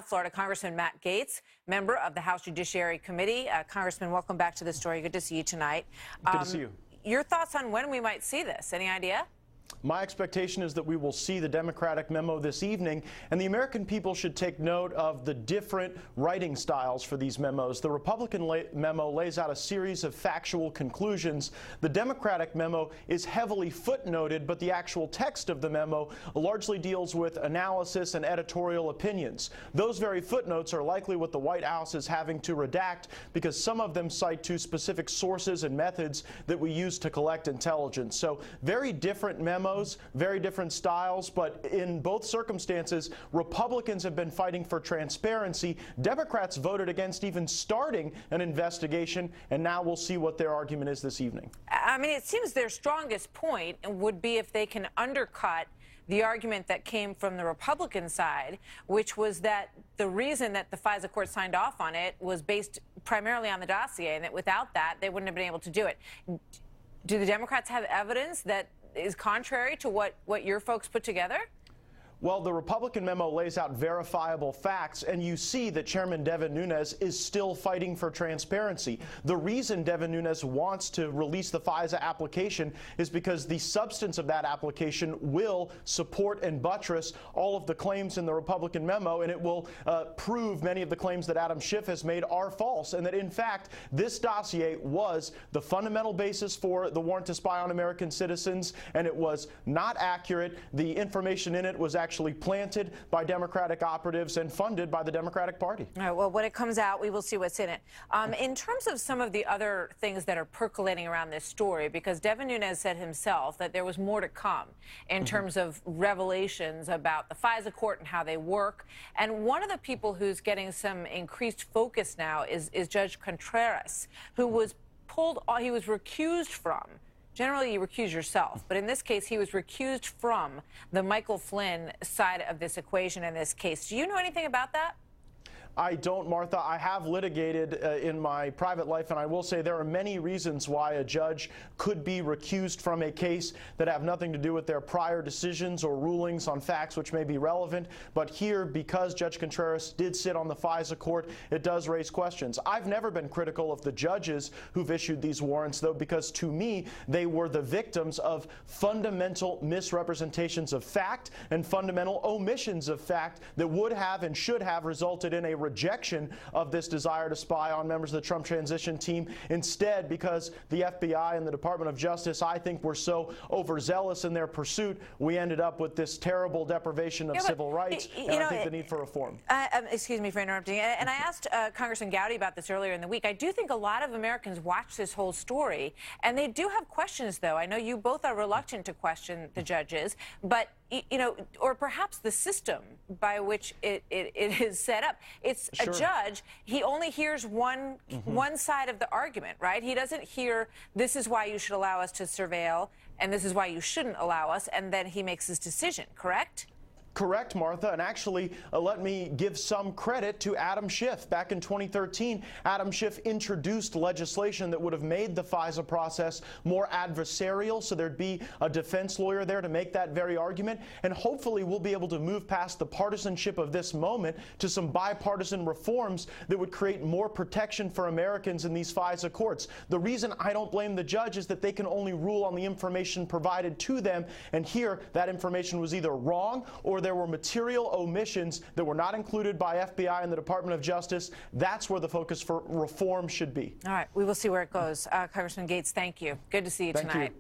South Florida, Congressman Matt Gaetz, member of the House Judiciary Committee. Congressman, welcome back to the story. Good to see you tonight. Good to see you. Your thoughts on when we might see this? Any idea? My expectation is that we will see the Democratic memo this evening, and the American people should take note of the different writing styles for these memos. The Republican memo lays out a series of factual conclusions. The Democratic memo is heavily footnoted, but the actual text of the memo largely deals with analysis and editorial opinions. Those very footnotes are likely what the White House is having to redact because some of them cite to specific sources and methods that we use to collect intelligence. So very different memos. Very different styles, but in both circumstances, Republicans have been fighting for transparency. Democrats voted against even starting an investigation, and now we'll see what their argument is this evening. I mean, it seems their strongest point would be if they can undercut the argument that came from the Republican side, which was that the reason that the FISA court signed off on it was based primarily on the dossier, and that without that, they wouldn't have been able to do it. Do the Democrats have evidence that is contrary to what your folks put together? Well, the Republican memo lays out verifiable facts, and you see that Chairman Devin Nunes is still fighting for transparency. The reason Devin Nunes wants to release the FISA application is because the substance of that application will support and buttress all of the claims in the Republican memo, and it will prove many of the claims that Adam Schiff has made are false, and that, in fact, this dossier was the fundamental basis for the warrant to spy on American citizens, and it was not accurate. The information in it was actually planted by Democratic operatives and funded by the Democratic Party. All right, well, when it comes out, we will see what's in it. In terms of some of the other things that are percolating around this story, because Devin Nunes said himself that there was more to come in terms of revelations about the FISA court and how they work. And one of the people who's getting some increased focus now is Judge Contreras, who was he was recused from. Generally, you recuse yourself, but in this case, he was recused from the Michael Flynn side of this equation in this case. Do you know anything about that? I don't, Martha. I have litigated in my private life, and I will say there are many reasons why a judge could be recused from a case that have nothing to do with their prior decisions or rulings on facts which may be relevant. But here, because Judge Contreras did sit on the FISA court, it does raise questions. I've never been critical of the judges who've issued these warrants, though, because to me, they were the victims of fundamental misrepresentations of fact and fundamental omissions of fact that would have and should have resulted in a rejection of this desire to spy on members of the Trump transition team. Instead, because the FBI and the Department of Justice, I think, were so overzealous in their pursuit, we ended up with this terrible deprivation of civil rights, and I think the need for reform. Excuse me for interrupting. And I asked Congressman Gowdy about this earlier in the week. I do think a lot of Americans watch this whole story, and they do have questions, though. I know you both are reluctant to question the judges, but or perhaps the system by which it is set up. It's a judge. He only hears one side of the argument, right? He doesn't hear, this is why you should allow us to surveil, and this is why you shouldn't allow us, and then he makes his decision, correct? Correct, Martha, and actually, let me give some credit to Adam Schiff. Back in 2013, Adam Schiff introduced legislation that would have made the FISA process more adversarial, so there'd be a defense lawyer there to make that very argument, and hopefully we'll be able to move past the partisanship of this moment to some bipartisan reforms that would create more protection for Americans in these FISA courts. The reason I don't blame the judge is that they can only rule on the information provided to them, and here, that information was either wrong or there were material omissions that were not included by FBI and the Department of Justice. That's where the focus for reform should be. All right. We will see where it goes. Congressman Gaetz, thank you. Good to see you tonight. Thank you.